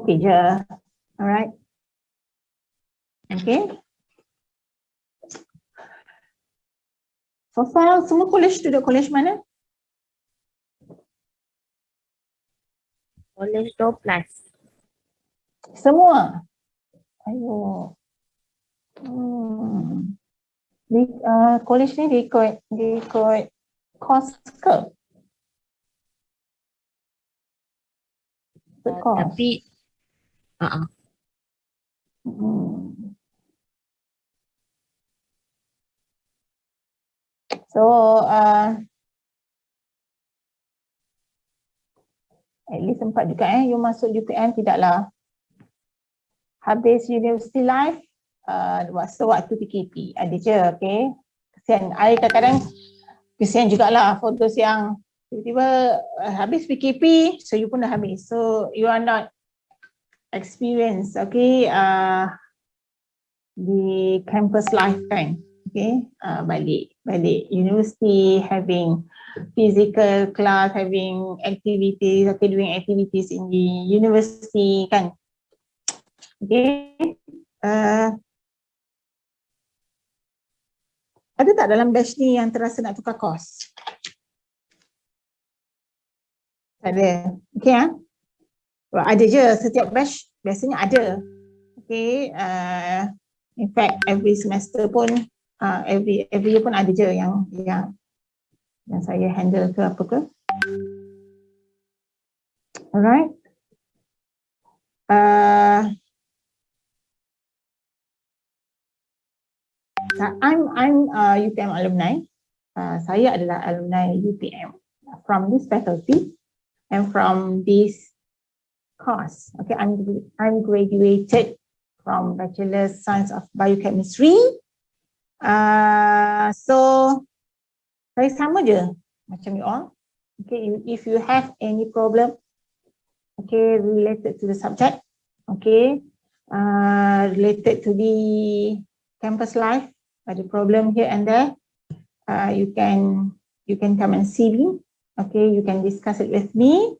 Okay je. Alright. Okay. So far, semua college duduk college mana? College 12. Semua. Ayo. College ni dia ikut course ke? Course. Tapi So at least sempat juga you masuk UPM, tidaklah habis university life waktu PKP ada je. Okay, kesian. I kadang-kadang kesian jugalah for those yang tiba-tiba habis PKP, so you pun dah habis, so you are not experienced, okay, di campus life kan. Okay, balik university, having physical class, having activities, okay, doing activities in the university kan. Okay, ada tak dalam batch ni yang terasa nak tukar course? Ada. Okay ada je, setiap batch biasanya ada. Okay, in fact every semester pun every year pun ada je yang saya handle ke apa ke. Alright. I'm UPM alumni. Saya adalah alumni UPM from this faculty and from this course. Okay, I'm graduated from Bachelor Science of Biochemistry. So saya sama je macam you all. Okay, if you have any problem, okay, related to the subject, okay, related to the campus life, ada problem here and there, you can come and see me. Okay, you can discuss it with me.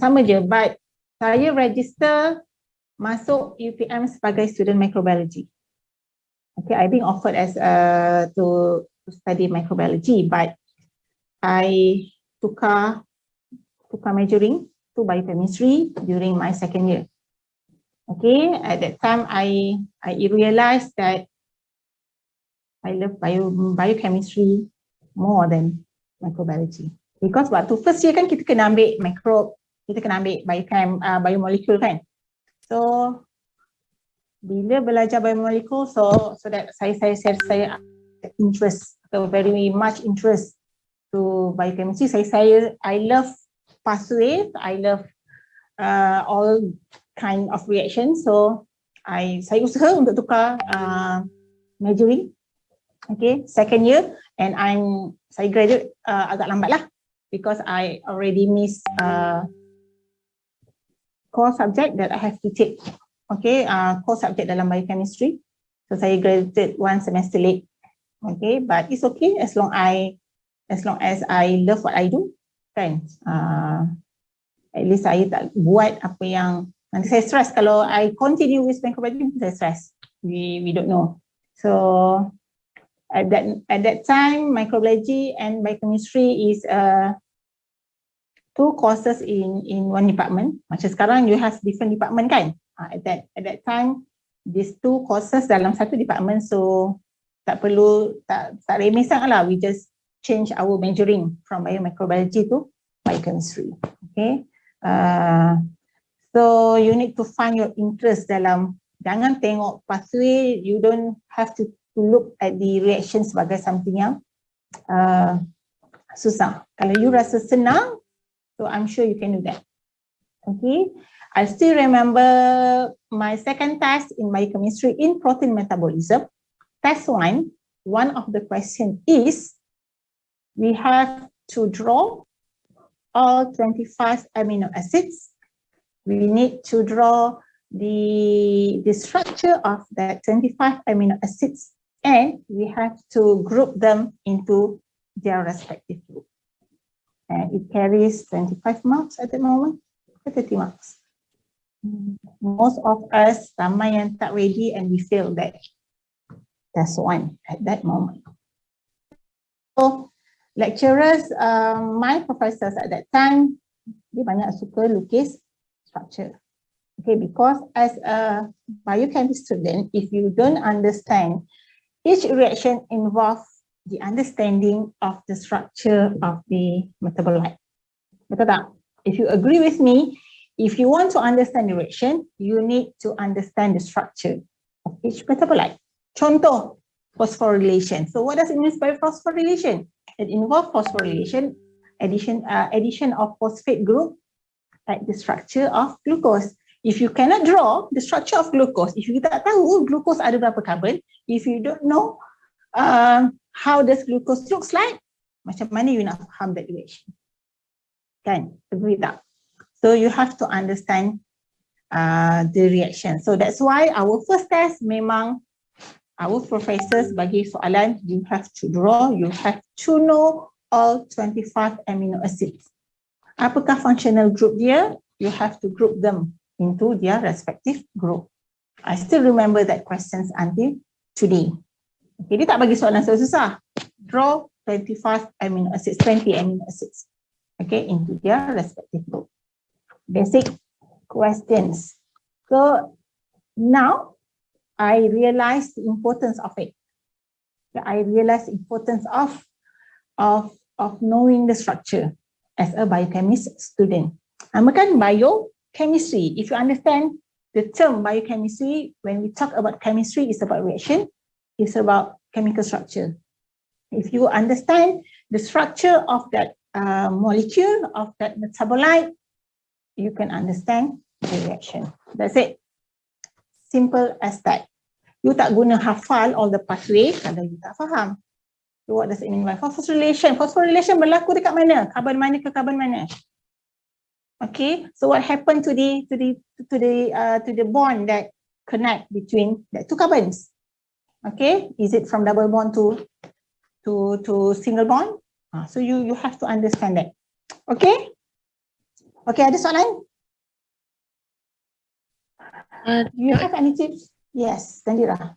Sama je, but saya register masuk UPM sebagai student microbiology. Okay, I've been offered as to study microbiology, but I tukar majoring to biochemistry during my second year. Okay, at that time I realized that I love biochemistry more than microbiology, because waktu first year kan kita kena ambil microbe, kita kena ambil biomolekul kan. So bila belajar biomolekul, so that saya interest, so very much interest to biochemistry. I love pathways, I love all kind of reactions. So saya usaha untuk tukar majoring. Okay, second year, and saya graduate agak lambat lah, because I already missed core subject that I have to take. Okay, core subject dalam biochemistry. So saya graduated one semester late. Okay, but it's okay as long as I love what I do, kan. At least saya tak buat apa yang nanti saya stress. Kalau I continue with microbiology, saya stress. We don't know. So at that time, microbiology and biochemistry is two courses in one department. Macam sekarang you have different department kan. At that time, these two courses dalam satu department, so tak remeh sangat lah. We just change our majoring from biomicrobiology to biochemistry. Okay, so you need to find your interest dalam, jangan tengok pathway, you don't have to look at the reaction sebagai something yang susah. Kalau you rasa senang, so I'm sure you can do that. Okay, I still remember my second test in biochemistry in protein metabolism. Test one of the question is, we have to draw all 25 amino acids. We need to draw the structure of that 25 amino acids, and we have to group them into their respective group. And it carries 25 marks at the moment, 30 marks. most of us, ramai yang tak ready and we fail that. That's one at that moment. So lecturers, my professors at that time, dia banyak suka lukis structure. Okay, because as a biochemistry student, if you don't understand, each reaction involves the understanding of the structure of the metabolite. Betul tak? If you agree with me, if you want to understand the reaction, you need to understand the structure of each metabolite. Contoh, phosphorylation. So what does it mean by phosphorylation? It involves phosphorylation, addition of phosphate group like the structure of glucose. If you cannot draw the structure of glucose, if you tak tahu glucose ada berapa carbon, if you don't know how does glucose looks like, macam mana you nak faham that reaction? Kan? Agree tak? So you have to understand the reaction. So that's why our first test memang our professors bagi soalan, you have to draw, you have to know all 25 amino acids. Apakah functional group dia? You have to group them into their respective group. I still remember that questions until today. Okay, dia tak bagi soalan susah. Draw 25 amino acids, 20 amino acids. Okay, into their respective group. Basic questions. So now I realize the importance of it. I realize the importance of knowing the structure as a biochemist student. Namakan biochemistry. If you understand the term biochemistry, when we talk about chemistry, it's about reaction, it's about chemical structure. If you understand the structure of that molecule, of that metabolite, you can understand the reaction. That's it. Simple as that. You tak guna hafal all the pathway kalau you tak faham. So what does it mean by phosphorylation? Phosphorylation berlaku dekat mana? Carbon mana ke carbon mana? Okay, so what happened to the bond that connect between the two carbons? Okay, is it from double bond to single bond? So you have to understand that. Okay, ada soalan? You have any tips? Yes, Tandira.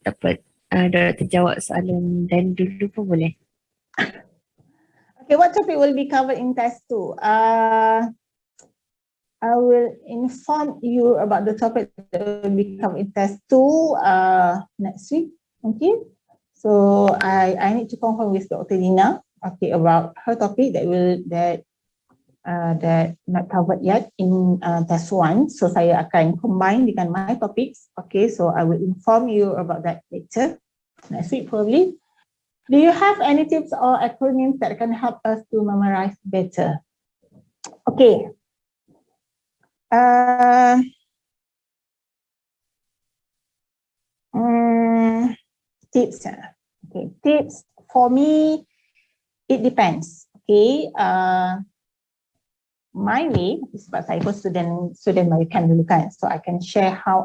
Dapat Doktor jawab soalan dan dulu pun boleh. Okay, what topic will be covered in test 2? I will inform you about the topic that will be covered in test 2 next week. Okay, so I need to confirm with Dr Adeela, okay, about her topic that not covered yet in test 1. So saya akan combine dengan my topics. Okay, so I will inform you about that later, next week probably. Do you have any tips or acronyms that can help us to memorize better? Okay. Tips. Okay, tips for me, it depends. Okay. My way, sebab saya pun student biochem dulu kan, so I can share how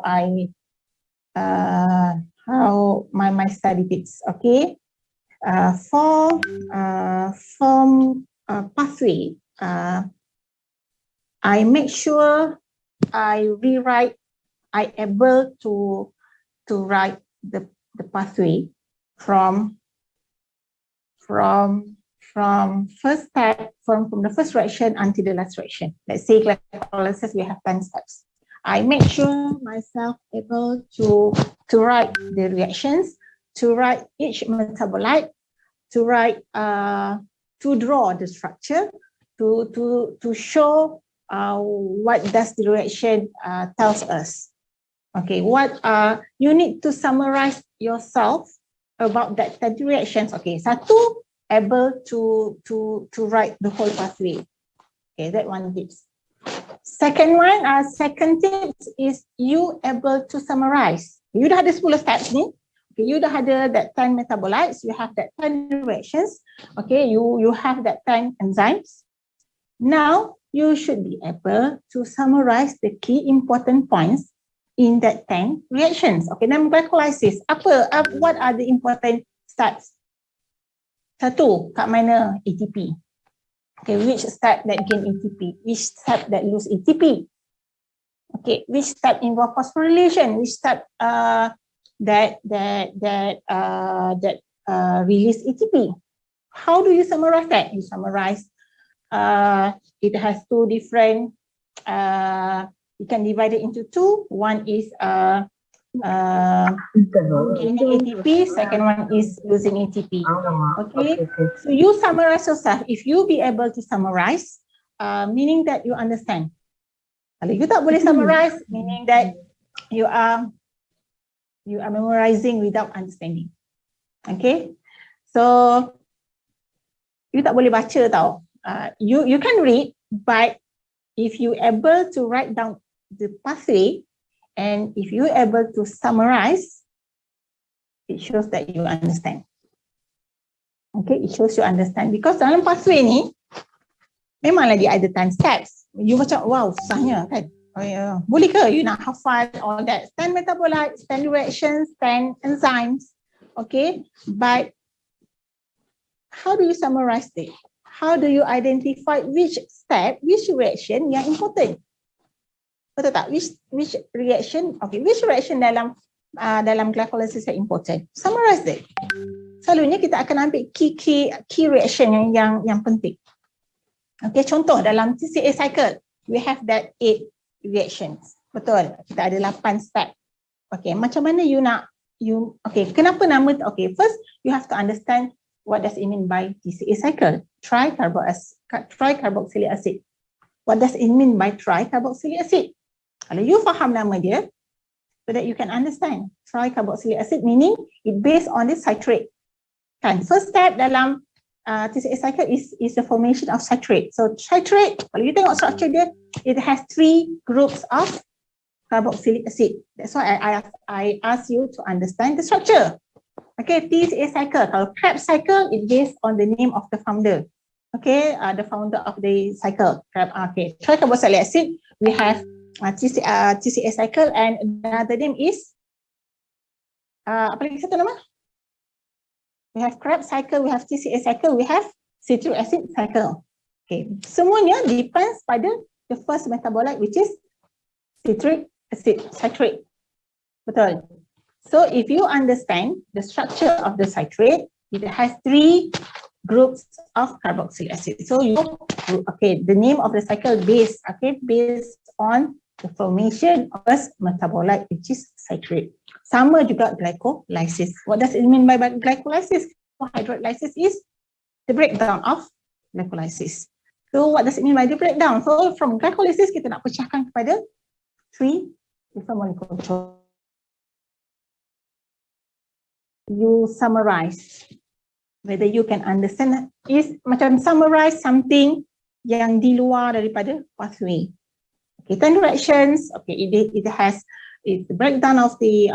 my study tips. Okay, from pathway, I make sure I able to write the pathway from first step, from the first reaction until the last reaction. Let's say glycolysis, we have 10 steps. I make sure myself able to write the reactions, to write each metabolite, to write to draw the structure, to show what does the reaction tells us. Okay, what you need to summarize yourself about that 30 reactions. Okay, satu, able to write the whole pathway. Okay, that one tips. Second one, second tips is you able to summarize. You dah ada 10 steps ni. Okay, you dah ada that 10 metabolites, you have that 10 reactions. Okay, you have that 10 enzymes. Now you should be able to summarize the key important points in that 10 reactions. Okay, then glycolysis. What are the important steps? Satu, kat mana ATP? Okay, which step that gain ATP? Which step that lose ATP? Okay, which step involve phosphorylation? Which step that release ATP? How do you summarize that? You summarize. It has two different. You can divide it into two. One is gaining ATP. Second one is losing ATP. Okay. So you summarize yourself. If you be able to summarize, meaning that you understand. Kalau you tak boleh summarize, meaning that you are memorizing without understanding. Okay, so you tak boleh baca tau. You can read, but if you able to write down the pathway and if you able to summarize, it shows that you understand. Okay, it shows you understand because dalam pathway ni memanglah dia ada 10 steps. You macam wow susahnya kan. Boleh ke you nak hafal all that 10 metabolites, 10 reactions, 10 enzymes. Okay, but how do you summarize it? How do you identify which step, which reaction yang important? Betul tak? Which reaction? Okay, which reaction dalam glycolysis yang important? Summarize it. Selalunya kita akan ambil key reaction yang penting. Okay, contoh dalam TCA cycle, we have that 8 reactions. Betul, kita ada 8 step. Okay, macam mana okay, kenapa nama, okay, first you have to understand what does it mean by TCA cycle, tricarboxylic acid. What does it mean by tricarboxylic acid? Kalau you faham nama dia, so that you can understand. Tricarboxylic acid meaning it based on the citrate. Kan, first step dalam TCA cycle is the formation of citrate. So citrate, kalau you tengok structure dia, it has 3 groups of carboxylic acid. That's why I ask you to understand the structure. Okay, TCA cycle. Kalau Krebs cycle, it based on the name of the founder. Okay, the founder of the cycle. Okay, tricarboxylic acid. We have TCA cycle, and another name is apa lagi satu nama? We have Krebs cycle, we have TCA cycle, we have citric acid cycle. Okay, semuanya depends pada the first metabolite which is citric acid, citrate. Betul. So if you understand the structure of the citrate, it has 3 groups of carboxylic acid. So okay, the name of the cycle based on the formation of first metabolite which is citrate. Sama juga glycolysis. What does it mean by glycolysis? Hydrolysis is the breakdown of glycolysis. So what does it mean by the breakdown? So from glycolysis kita nak pecahkan kepada 3 different molecules. You summarize whether you can understand is macam summarize something yang di luar daripada pathway. Okay, 10 reactions. Okay, it has it's the breakdown of the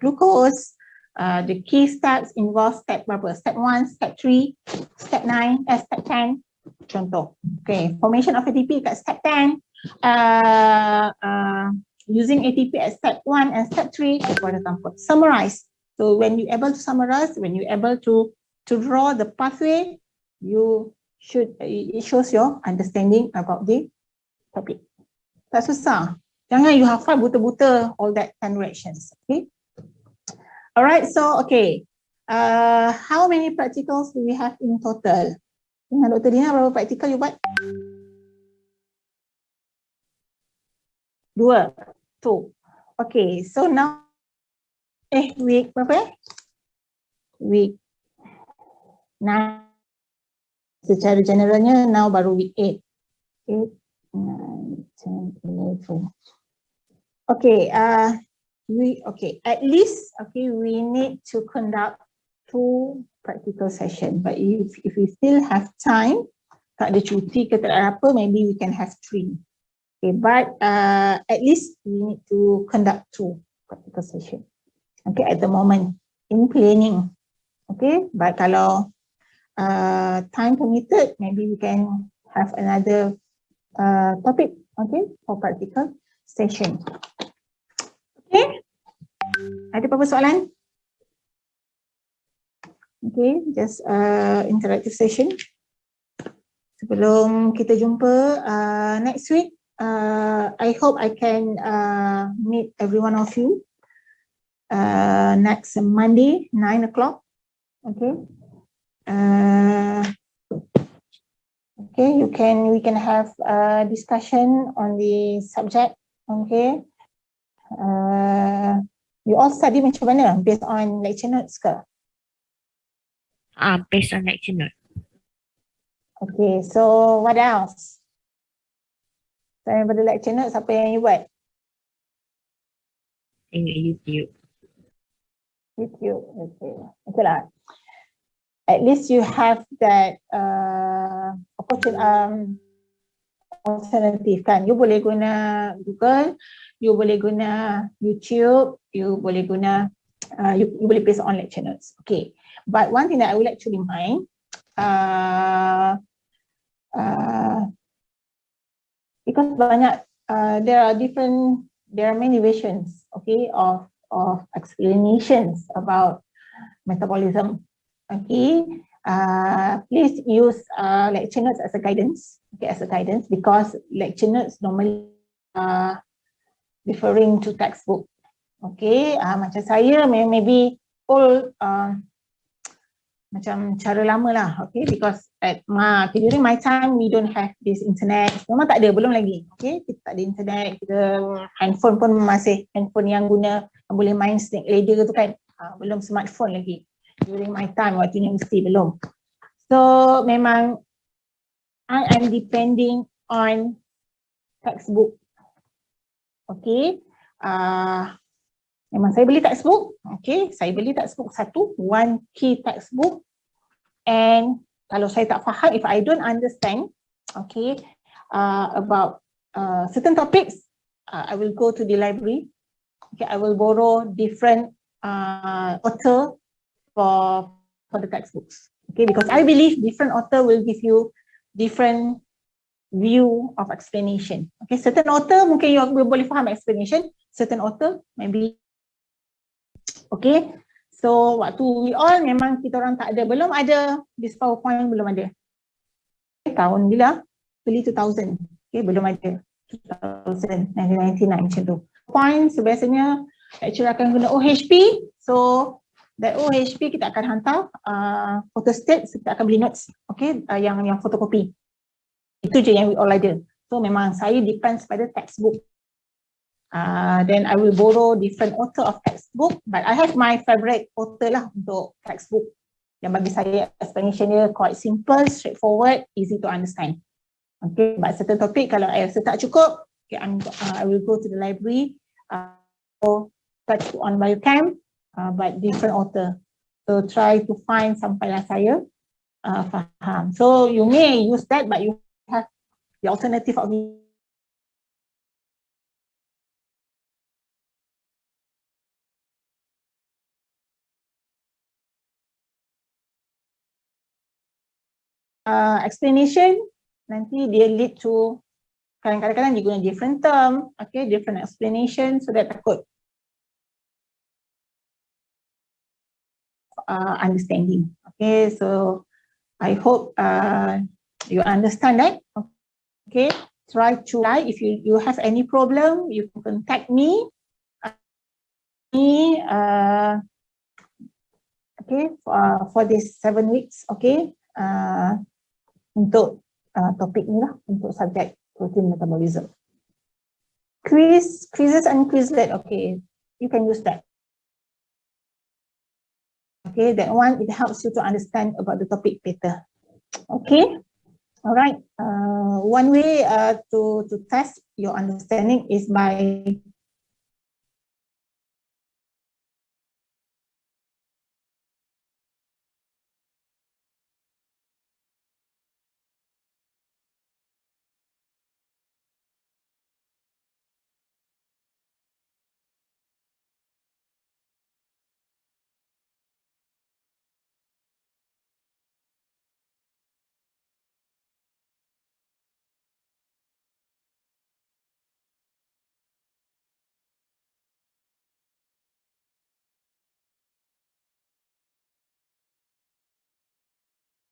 glucose. The key steps involve step berapa? Step 1, step 3, step 9, step 10. Contoh. Okay, formation of ATP kat step 10. Using ATP at step 1 and step 3. For example, summarize. So when you're able to summarize, when you're able to draw the pathway, it shows your understanding about the topic. Tak susah. Jangan you hafal buta-buta all that 10 reactions. Okay. Alright, so okay. How many practicals do we have in total? Dengan Dr. Dina, berapa practical you buat? 2. Okay, so now week berapa? Week 9. Secara generalnya now baru week 8. 8, 9, 10, 11. Okay, at least we need to conduct 2 practical session. But if we still have time, tak ada cuti ke tak ada apa, maybe we can have 3. Okay, but at least we need to conduct 2 practical session. Okay, at the moment in planning. Okay, but kalau time permitted, maybe we can have another topic. Okay, for practical session. Okay, ada apa-apa soalan? Okay, just interactive session. sebelum kita jumpa next week, I hope I can meet every one of you next Monday, 9 o'clock. Okay. Okay, we can have a discussion on the subject. Okay. You all study macam mana? Based on lecture notes ke? Based on lecture note. Okay, so what else? Selain daripada lecture notes, apa yang you buat? Tengok YouTube. YouTube, okay. Okay lah. At least you have that alternative kan. You boleh guna Google, you boleh guna YouTube, you boleh guna, you boleh based on lecture notes. Okay. But one thing that I would like to remind, because banyak, there are many versions, okay, of explanations about metabolism. Okay, please use lecture notes as a guidance. Okay, as a guidance, because lecture notes normally referring to textbook. Okay, macam saya maybe all macam cara lama lah. Okay, because during my time we don't have this internet. Memang tak ada, belum lagi. Okay, kita tak ada internet. Kita handphone pun masih handphone yang guna yang boleh main snake ladder tu kan. Belum smartphone lagi. During my time waktu universiti belum. So memang I am depending on textbook. Okay. Memang saya beli textbook. Okay. Saya beli textbook one key textbook. And kalau saya tak faham, if I don't understand, okay, about certain topics, I will go to the library. Okay, I will borrow different author for the textbooks. Okay, because I believe different author will give you different view of explanation. Okay, certain author mungkin you boleh faham explanation, certain author maybe. Okay, so waktu we all memang kita orang tak ada, belum ada this PowerPoint, belum ada. Okay, tahun bila? Early 2000. Okay, belum ada. 2000, 1999 macam tu. Point biasanya lecturer akan guna OHP, so that OHP kita akan hantar photostat, kita akan beli notes, okay, yang fotokopi. Itu je yang we all ada. So memang saya depends pada textbook. Then I will borrow different author of textbook, but I have my favorite author lah untuk textbook. Yang bagi saya explanation dia quite simple, straightforward, easy to understand. Okay, but certain topic kalau I rasa tak cukup, okay, I will go to the library, touch on biochem, but different author. So try to find sampailah saya faham. So you may use that, but you have the alternative of explanation. Nanti dia lead to kadang-kadang dia guna different term, okay, different explanation, so that takut understanding. Okay, so I hope you understand that. Okay, try to, if you have any problem, you can contact me. Okay, for this 7 weeks, okay, untuk topik ni lah, untuk subjek protein metabolism. Quizzes and Quizlet, okay, you can use that. Okay, that one, it helps you to understand about the topic better. Okay, all right. One way to test your understanding is by